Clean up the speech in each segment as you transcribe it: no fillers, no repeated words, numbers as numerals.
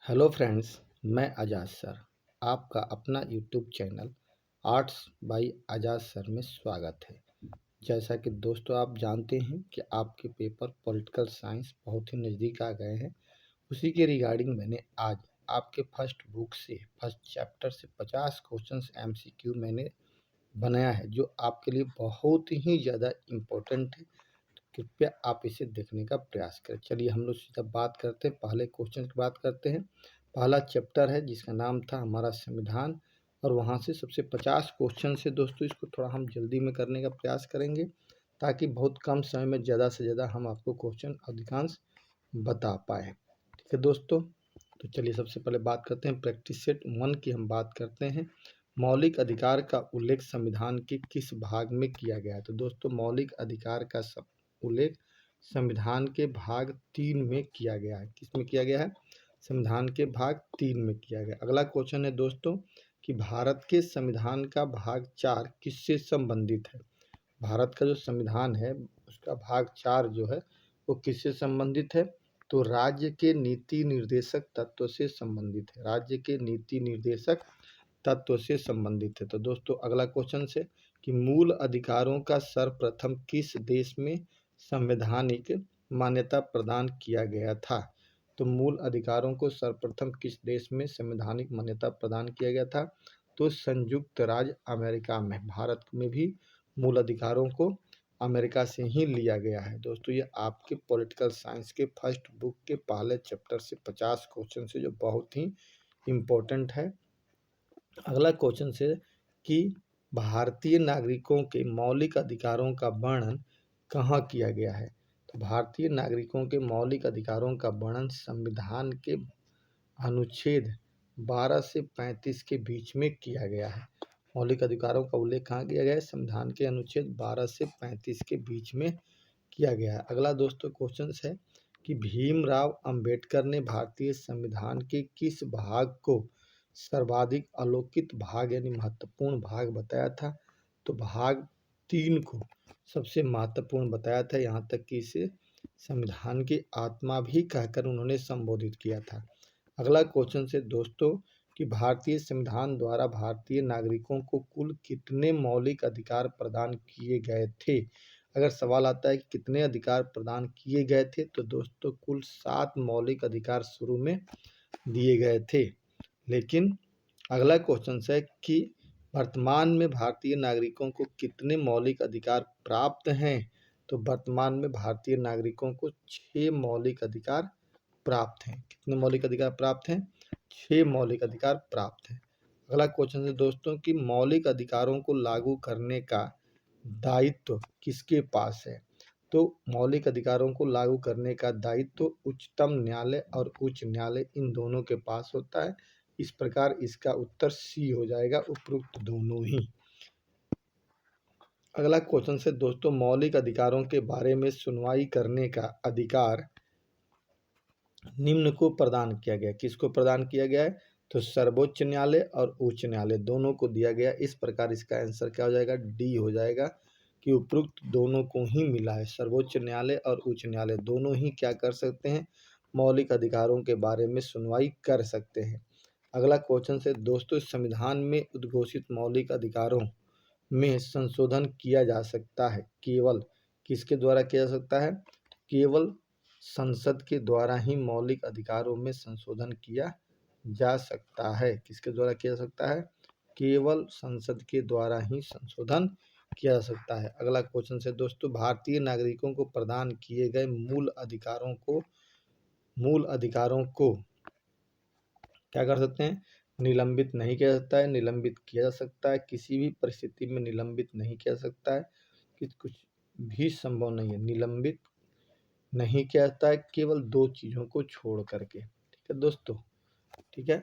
Hello friends, मैं आज़ाद sir आपका अपना यूट्यूब चैनल आर्ट्स बाय आज़ाद सर में स्वागत है। जैसा कि दोस्तों आप जानते हैं कि आपके पेपर पॉलिटिकल साइंस बहुत ही नज़दीक आ गए हैं। उसी के रिगार्डिंग मैंने आज आपके फर्स्ट बुक से फर्स्ट चैप्टर से 50 क्वेश्चंस एमसीक्यू मैंने बनाया है, जो आपके लिए बहुत ही ज़्यादा इम्पोर्टेंट है। कृपया आप इसे देखने का प्रयास करें। चलिए हम लोग सीधा बात करते हैं, पहले क्वेश्चन की बात करते हैं। पहला चैप्टर है जिसका नाम था हमारा संविधान, और वहाँ से सबसे 50 क्वेश्चन से दोस्तों इसको थोड़ा हम जल्दी में करने का प्रयास करेंगे, ताकि बहुत कम समय में ज़्यादा से ज़्यादा हम आपको क्वेश्चन अधिकांश बता पाए। ठीक है दोस्तों, तो चलिए सबसे पहले बात करते हैं प्रैक्टिस सेट 1 की। हम बात करते हैं मौलिक अधिकार का उल्लेख संविधान के किस भाग में किया गया है। तो दोस्तों मौलिक अधिकार का उल्लेख संविधान के भाग 3 में किया गया है। किस में किया गया है? संविधान के भाग 3 में किया गया। अगला क्वेश्चन है दोस्तों कि भारत के संविधान का भाग 4 किससे संबंधित है। भारत का जो संविधान है उसका भाग 4 जो है वो किससे संबंधित है? तो राज्य के नीति निर्देशक तत्व से संबंधित है। राज्य के नीति निर्देशक तत्व से संबंधित है। तो दोस्तों अगला क्वेश्चन से कि मूल अधिकारों का सर्वप्रथम किस देश में संवैधानिक मान्यता प्रदान किया गया था। तो मूल अधिकारों को सर्वप्रथम किस देश में संवैधानिक मान्यता प्रदान किया गया था। तो संयुक्त राज्य अमेरिका में। भारत में भी मूल अधिकारों को अमेरिका से ही लिया गया है। दोस्तों ये आपके पॉलिटिकल साइंस के फर्स्ट बुक के पहले चैप्टर से 50 क्वेश्चन से जो बहुत ही इम्पोर्टेंट है। अगला क्वेश्चन से कि भारतीय नागरिकों के मौलिक अधिकारों का वर्णन कहाँ किया गया है। तो भारतीय नागरिकों के मौलिक अधिकारों का वर्णन संविधान के अनुच्छेद 12 से 35 के बीच में किया गया है। मौलिक अधिकारों का उल्लेख कहाँ किया गया है? संविधान के अनुच्छेद 12 से 35 के बीच में किया गया है। अगला दोस्तों क्वेश्चन है कि भीमराव अंबेडकर ने भारतीय संविधान के किस भाग को सर्वाधिक अलौकिक भाग यानी महत्वपूर्ण भाग बताया था। तो भाग 3 को सबसे महत्वपूर्ण बताया था। यहाँ तक कि इसे संविधान की आत्मा भी कहकर उन्होंने संबोधित किया था। अगला क्वेश्चन से दोस्तों कि भारतीय संविधान द्वारा भारतीय नागरिकों को कुल कितने मौलिक अधिकार प्रदान किए गए थे। अगर सवाल आता है कि कितने अधिकार प्रदान किए गए थे, तो दोस्तों कुल 7 मौलिक अधिकार शुरू में दिए गए थे। लेकिन अगला क्वेश्चन है कि वर्तमान में भारतीय नागरिकों को कितने मौलिक अधिकार प्राप्त हैं। तो वर्तमान में भारतीय नागरिकों को 6 मौलिक अधिकार प्राप्त हैं। कितने मौलिक अधिकार प्राप्त हैं? 6 मौलिक अधिकार प्राप्त हैं। अगला क्वेश्चन है दोस्तों कि मौलिक अधिकारों को लागू करने का दायित्व किसके पास है। तो मौलिक अधिकारों को लागू करने का दायित्व उच्चतम न्यायालय और उच्च न्यायालय इन दोनों के पास होता है। इस प्रकार इसका उत्तर सी हो जाएगा, उपरोक्त दोनों ही। अगला क्वेश्चन से दोस्तों मौलिक अधिकारों के बारे में सुनवाई करने का अधिकार निम्न को प्रदान किया गया। किसको प्रदान किया गया है? तो सर्वोच्च न्यायालय और उच्च न्यायालय दोनों को दिया गया। इस प्रकार इसका आंसर क्या हो जाएगा? डी हो जाएगा कि उपरोक्त दोनों को ही मिला है। सर्वोच्च न्यायालय और उच्च न्यायालय दोनों ही क्या कर सकते हैं? मौलिक अधिकारों के बारे में सुनवाई कर सकते हैं। अगला क्वेश्चन से दोस्तों संविधान में उद्घोषित मौलिक अधिकारों में संशोधन किया जा सकता है केवल किसके द्वारा किया जा सकता है? केवल संसद के द्वारा ही मौलिक अधिकारों में संशोधन किया जा सकता है। किसके द्वारा किया जा सकता है? केवल संसद के द्वारा ही संशोधन किया जा सकता है। अगला क्वेश्चन से दोस्तों भारतीय नागरिकों को प्रदान किए गए मूल अधिकारों को क्या कर सकते हैं? निलंबित नहीं किया जा सकता है, निलंबित किया जा सकता है। किसी भी परिस्थिति में निलंबित नहीं किया जा सकता है कि कुछ भी संभव नहीं है। निलंबित नहीं किया जाता है केवल 2 चीज़ों को छोड़ करके। ठीक है दोस्तों, ठीक है,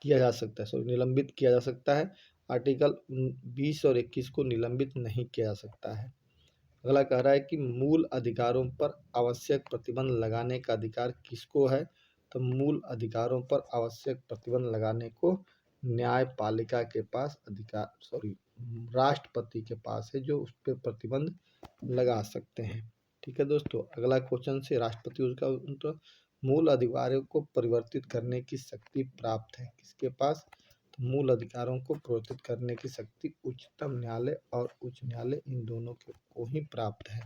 किया जा सकता है, सॉरी निलंबित किया जा सकता है। आर्टिकल 20 और 21 को निलंबित नहीं किया जा सकता है। अगला कह रहा है कि मूल अधिकारों पर आवश्यक प्रतिबंध लगाने का अधिकार किसको है। तो मूल अधिकारों पर आवश्यक प्रतिबंध लगाने को न्यायपालिका के पास अधिकार, सॉरी राष्ट्रपति के पास है, जो उस पर प्रतिबंध लगा सकते हैं। ठीक है दोस्तों, अगला क्वेश्चन से राष्ट्रपति उसका मूल अधिकारों को परिवर्तित करने की शक्ति प्राप्त है। किसके पास? तो मूल अधिकारों को परिवर्तित करने की शक्ति उच्चतम न्यायालय और उच्च न्यायालय इन दोनों को ही प्राप्त है।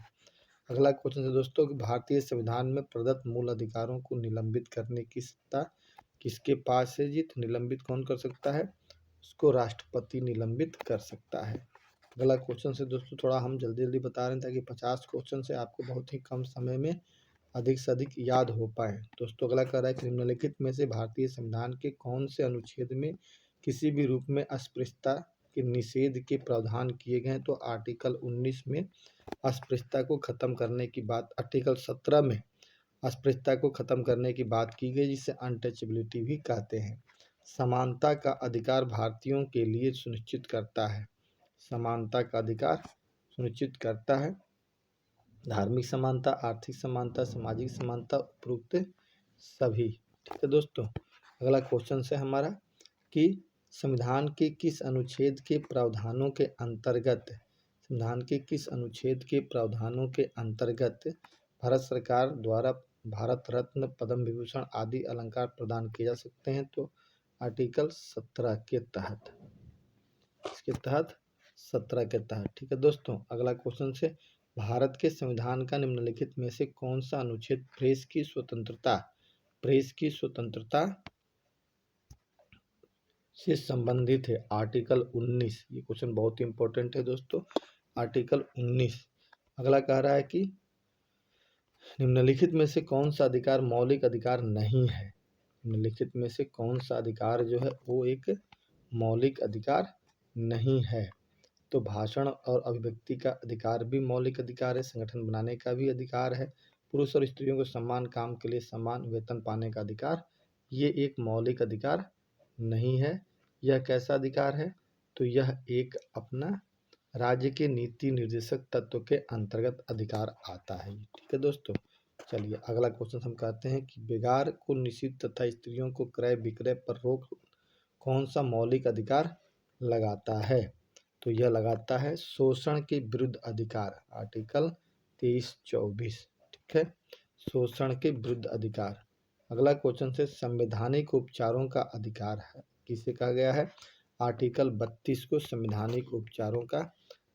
अगला क्वेश्चन है दोस्तों कि भारतीय संविधान में प्रदत्त मूल अधिकारों को निलंबित करने की सत्ता किसके पास है जी? तो निलंबित कौन कर सकता है? उसको राष्ट्रपति निलंबित कर सकता है। अगला क्वेश्चन से दोस्तों थोड़ा हम जल्दी जल्दी बता रहे हैं ताकि 50 क्वेश्चन से आपको बहुत ही कम समय में अधिक से अधिक याद हो पाए। दोस्तों अगला कह रहा है कि निम्नलिखित में से भारतीय संविधान के कौन से अनुच्छेद में किसी भी रूप में अस्पृश्यता के निषेध के प्रावधान किए गए हैं? तो आर्टिकल 19 में अस्पृश्यता को खत्म करने की बात, आर्टिकल 17 में अस्पृश्यता को खत्म करने की बात की गई, जिसे अनटचेबिलिटी भी कहते हैं। समानता का अधिकार भारतीयों के लिए सुनिश्चित करता है। समानता का अधिकार सुनिश्चित करता है। धार्मिक समानता, आर्थिक समानता, सामाजिक समानता, उपरोक्त सभी। ठीक है दोस्तों, अगला क्वेश्चन है हमारा कि संविधान के किस अनुच्छेद के प्रावधानों के अंतर्गत, संविधान के किस अनुच्छेद के प्रावधानों के अंतर्गत भारत सरकार द्वारा भारत रत्न, पद्म विभूषण आदि अलंकार प्रदान किए जा सकते हैं? तो आर्टिकल 17 के तहत, इसके तहत 17 के तहत। ठीक है दोस्तों, अगला क्वेश्चन से भारत के संविधान का निम्नलिखित में से कौन सा अनुच्छेद प्रेस की स्वतंत्रता, प्रेस की स्वतंत्रता से संबंधित है? आर्टिकल 19। ये क्वेश्चन बहुत ही इंपॉर्टेंट है दोस्तों, आर्टिकल 19। अगला कह रहा है कि निम्नलिखित में से कौन सा अधिकार मौलिक अधिकार नहीं है? निम्नलिखित में से कौन सा अधिकार जो है वो एक मौलिक अधिकार नहीं है? तो भाषण और अभिव्यक्ति का अधिकार भी मौलिक अधिकार है। संगठन बनाने का भी अधिकार है। पुरुष और स्त्रियों को समान काम के लिए समान वेतन पाने का अधिकार, ये एक मौलिक अधिकार नहीं है। यह कैसा अधिकार है? तो यह एक अपना राज्य के नीति निर्देशक तत्व के अंतर्गत अधिकार आता है। ठीक है दोस्तों, चलिए अगला क्वेश्चन हम कहते हैं कि बेगार को निषिद्ध तथा स्त्रियों को क्रय विक्रय पर रोक कौन सा मौलिक अधिकार लगाता है? तो यह लगाता है शोषण के विरुद्ध अधिकार, आर्टिकल 23-24। ठीक है, शोषण के विरुद्ध अधिकार। अगला क्वेश्चन से संवैधानिक उपचारों का अधिकार है किसे कहा गया है? आर्टिकल 32 को संवैधानिक उपचारों का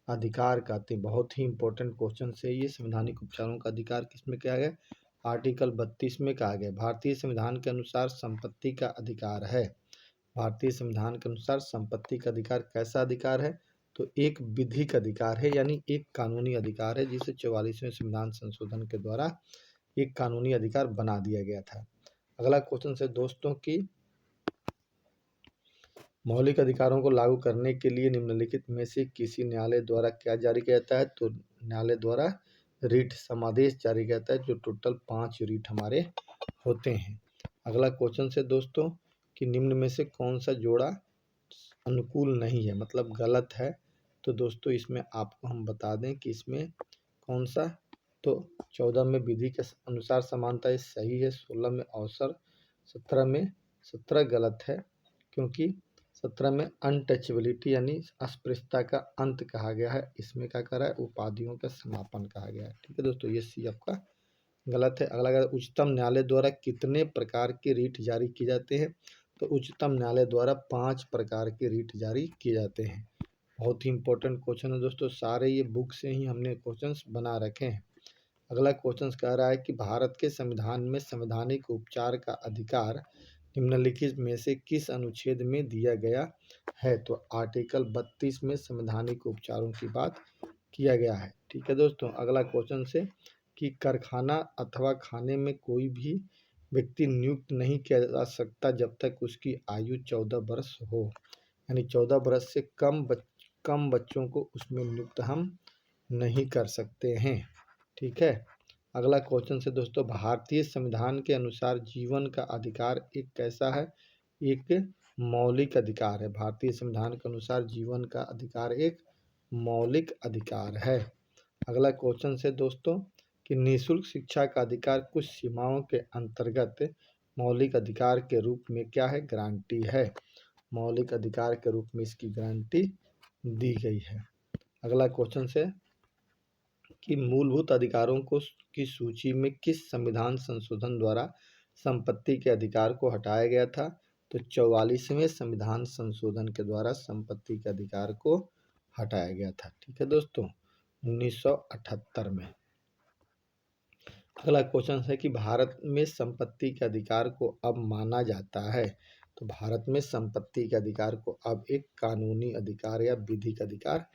अधिकार कहते हैं। बहुत ही इंपॉर्टेंट क्वेश्चन से ये, संवैधानिक उपचारों का अधिकार किसमें कहा गया? आर्टिकल 32 में कहा गया। भारतीय संविधान के अनुसार संपत्ति का अधिकार है। भारतीय संविधान के अनुसार संपत्ति का अधिकार कैसा अधिकार है? तो एक विधिक अधिकार है, यानी एक कानूनी अधिकार है, जिसे 44वें संविधान संशोधन के द्वारा एक कानूनी अधिकार बना दिया गया था। अगला क्वेश्चन है दोस्तों की मौलिक अधिकारों को लागू करने के लिए निम्नलिखित में से किसी न्यायालय द्वारा क्या जारी किया जाता है? तो न्यायालय द्वारा रीट समादेश जारी किया जाता है, जो टोटल 5 रीट हमारे होते हैं। अगला क्वेश्चन है दोस्तों कि निम्न में से कौन सा जोड़ा अनुकूल नहीं है, मतलब गलत है? तो दोस्तों इसमें आपको हम बता दें कि इसमें कौन सा, तो 14 में विधि के अनुसार समानता सही है, 16 में अवसर, 17 गलत है, क्योंकि 17 में अनटचेबिलिटी यानी अस्पृश्यता का अंत कहा गया है। इसमें क्या करा है? उपाधियों का समापन कहा गया है। ठीक है दोस्तों, ये सी आपका गलत है। अगला उच्चतम न्यायालय द्वारा कितने प्रकार के रीट जारी किए जाते हैं? तो उच्चतम न्यायालय द्वारा 5 प्रकार के रीट जारी किए जाते हैं। बहुत ही इंपॉर्टेंट क्वेश्चन है दोस्तों, सारे ये बुक से ही हमने क्वेश्चंस बना रखे हैं। अगला क्वेश्चन कह रहा है कि भारत के संविधान में संवैधानिक उपचार का अधिकार निम्नलिखित में से किस अनुच्छेद में दिया गया है? तो आर्टिकल 32 में संवैधानिक उपचारों की बात किया गया है। ठीक है दोस्तों, अगला क्वेश्चन से कि कारखाना अथवा खाने में कोई भी व्यक्ति नियुक्त नहीं किया जा सकता जब तक उसकी आयु 14 वर्ष हो, यानी 14 वर्ष से कम बच्चों को उसमें नियुक्त हम नहीं कर सकते हैं। ठीक है, अगला क्वेश्चन से दोस्तों भारतीय संविधान के अनुसार जीवन का अधिकार एक कैसा है? एक मौलिक अधिकार है। भारतीय संविधान के अनुसार जीवन का अधिकार एक मौलिक अधिकार है। अगला क्वेश्चन है दोस्तों कि निःशुल्क शिक्षा का अधिकार कुछ सीमाओं के अंतर्गत मौलिक अधिकार के रूप में क्या है? गारंटी है। मौलिक अधिकार के रूप में इसकी गारंटी दी गई है। अगला क्वेश्चन है कि मूलभूत अधिकारों को की सूची में किस संविधान संशोधन द्वारा संपत्ति के अधिकार को हटाया गया था। तो 44वें संविधान संशोधन के द्वारा संपत्ति के अधिकार को हटाया गया था। ठीक है दोस्तों, 1978 में। अगला क्वेश्चन है कि भारत में संपत्ति के अधिकार को अब माना जाता है। तो भारत में संपत्ति के अधिकार को अब एक कानूनी अधिकार या विधिक अधिकार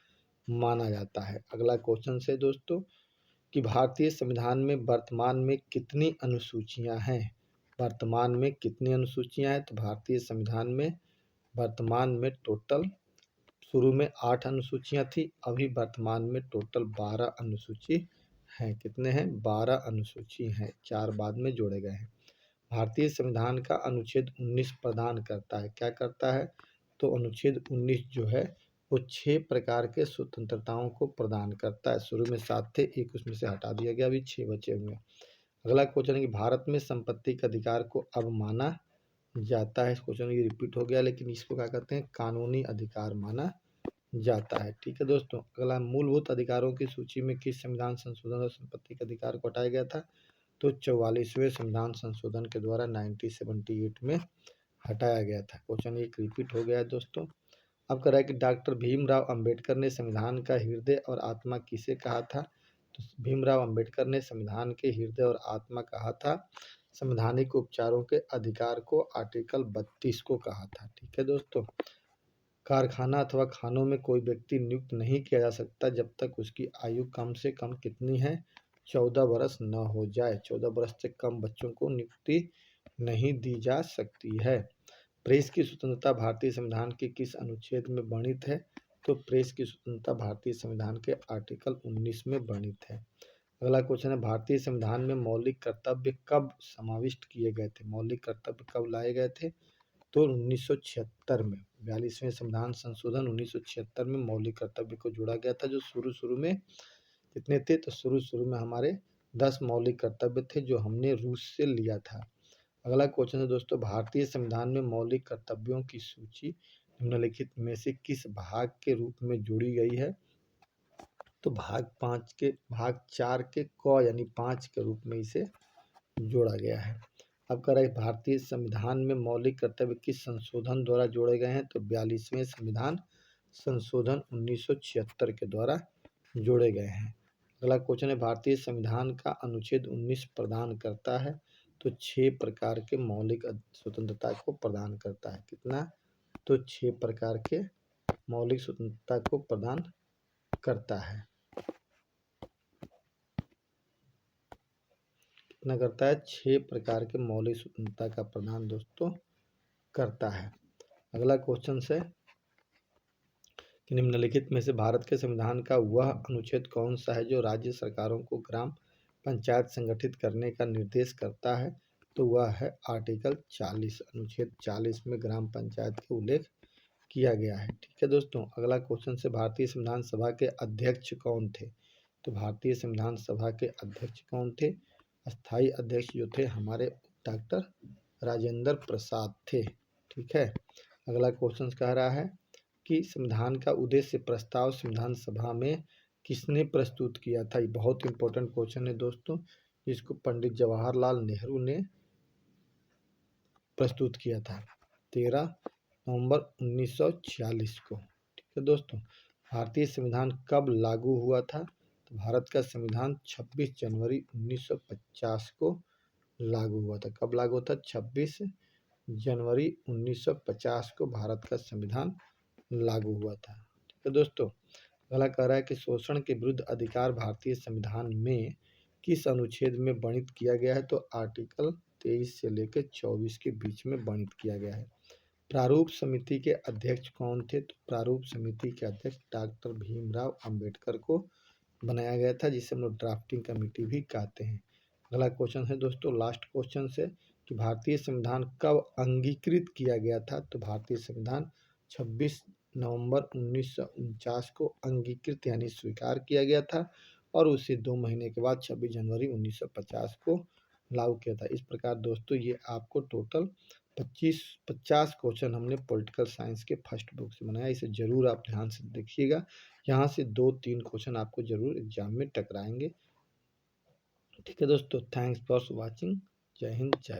माना जाता है। अगला क्वेश्चन है दोस्तों कि भारतीय संविधान में वर्तमान में कितनी अनुसूचियां हैं। वर्तमान में कितनी अनुसूचियां हैं? तो भारतीय संविधान में वर्तमान में टोटल, शुरू में 8 अनुसूचियां थी, अभी वर्तमान में टोटल 12 अनुसूची हैं। कितने हैं? 12 अनुसूची हैं, 4 बाद में जोड़े गए हैं। भारतीय संविधान का अनुच्छेद 19 प्रदान करता है, क्या करता है? तो अनुच्छेद 19 जो है वो 6 प्रकार के स्वतंत्रताओं को प्रदान करता है। शुरू में 7 थे, एक उसमें से हटा दिया गया, अभी 6 बचे हुए। अगला क्वेश्चन है कि भारत में संपत्ति के अधिकार को अब माना जाता है। इस क्वेश्चन ये रिपीट हो गया, लेकिन इसको क्या कहते हैं? कानूनी अधिकार माना जाता है। ठीक है दोस्तों, अगला मूलभूत अधिकारों की सूची में किस संविधान संशोधन और संपत्ति के अधिकार को हटाया गया था? तो 44वें संविधान संशोधन के द्वारा 1978 में हटाया गया था। क्वेश्चन एक रिपीट हो गया है दोस्तों। अब कह रहा है कि डॉक्टर भीमराव अंबेडकर ने संविधान का हृदय और आत्मा किसे कहा था? तो भीमराव अंबेडकर ने संविधान के हृदय और आत्मा कहा था संवैधानिक उपचारों के अधिकार को, आर्टिकल 32 को कहा था। ठीक है दोस्तों, कारखाना अथवा खानों में कोई व्यक्ति नियुक्त नहीं किया जा सकता जब तक उसकी आयु कम से कम कितनी है? 14 वर्ष न हो जाए। 14 वर्ष से कम बच्चों को नियुक्ति नहीं दी जा सकती है। प्रेस की स्वतंत्रता भारतीय संविधान के किस अनुच्छेद में वर्णित है? तो प्रेस की स्वतंत्रता भारतीय संविधान के आर्टिकल 19 में वर्णित है। अगला क्वेश्चन है भारतीय संविधान में मौलिक कर्तव्य कब समाविष्ट किए गए थे? मौलिक कर्तव्य कब लाए गए थे? तो 1976 में। 42वें संविधान संशोधन 1976 में मौलिक कर्तव्य को जोड़ा गया था। जो शुरू में कितने थे? तो शुरू में हमारे 10 मौलिक कर्तव्य थे जो हमने रूस से लिया था। अगला क्वेश्चन है दोस्तों, भारतीय संविधान में मौलिक कर्तव्यों की सूची निम्नलिखित में से किस भाग के रूप में जोड़ी गई है? तो भाग 4 के क यानी 5 के रूप में इसे जोड़ा गया है। अब कह रहा है भारतीय संविधान में मौलिक कर्तव्य किस संशोधन द्वारा जोड़े गए हैं? तो 42वें संविधान संशोधन 1976 के द्वारा जोड़े गए हैं। अगला क्वेश्चन है भारतीय संविधान का अनुच्छेद 19 प्रदान करता है। तो 6 प्रकार के मौलिक स्वतंत्रता को प्रदान करता है। कितना? तो 6 प्रकार के मौलिक स्वतंत्रता को प्रदान करता है। कितना करता है? 6 प्रकार के मौलिक स्वतंत्रता का प्रदान दोस्तों करता है। अगला क्वेश्चन है कि निम्नलिखित में से भारत के संविधान का वह अनुच्छेद कौन सा है जो राज्य सरकारों को ग्राम पंचायत संगठित करने का निर्देश करता है? तो वह है आर्टिकल 40। अनुच्छेद 40 में ग्राम पंचायत का उल्लेख किया गया है। ठीक है दोस्तों, अगला क्वेश्चन से भारतीय संविधान सभा के अध्यक्ष कौन थे? तो भारतीय संविधान सभा के अध्यक्ष कौन थे? अस्थायी अध्यक्ष जो थे हमारे डॉक्टर राजेंद्र प्रसाद थे। ठीक है, अगला क्वेश्चन कह रहा है कि संविधान का उद्देश्य प्रस्ताव संविधान सभा में किसने प्रस्तुत किया था? ये बहुत इंपॉर्टेंट क्वेश्चन है दोस्तों, जिसको पंडित जवाहरलाल नेहरू ने प्रस्तुत किया था 13 नवंबर 1946 को। ठीक है दोस्तों, भारतीय संविधान कब लागू हुआ था? तो भारत का संविधान 26 जनवरी 1950 को लागू हुआ था। कब लागू था? 26 जनवरी 1950 को भारत का संविधान लागू हुआ था। ठीक है दोस्तों, अगला कह रहा है कि शोषण के विरुद्ध अधिकार भारतीय संविधान में किस अनुच्छेद में वर्णित किया गया है? तो आर्टिकल 23 से लेकर 24 के बीच में वर्णित किया गया है। प्रारूप समिति के अध्यक्ष कौन थे? तो प्रारूप समिति के अध्यक्ष डॉक्टर भीमराव अंबेडकर को बनाया गया था, जिसे हम लोग ड्राफ्टिंग कमेटी भी कहते हैं। अगला क्वेश्चन है दोस्तों, लास्ट क्वेश्चन से कि भारतीय संविधान कब अंगीकृत किया गया था? तो भारतीय संविधान 26 नवंबर 1949 को अंगीकृत यानी स्वीकार किया गया था और उसे 2 महीने के बाद 26 जनवरी 1950 को लागू किया था। इस प्रकार दोस्तों ये आपको टोटल 50 क्वेश्चन हमने पॉलिटिकल साइंस के फर्स्ट बुक से बनाया। इसे ज़रूर आप ध्यान से देखिएगा, यहाँ से 2-3 क्वेश्चन आपको ज़रूर एग्जाम में टकराएंगे। ठीक है दोस्तों, थैंक्स फॉर वॉचिंग। जय हिंद, जय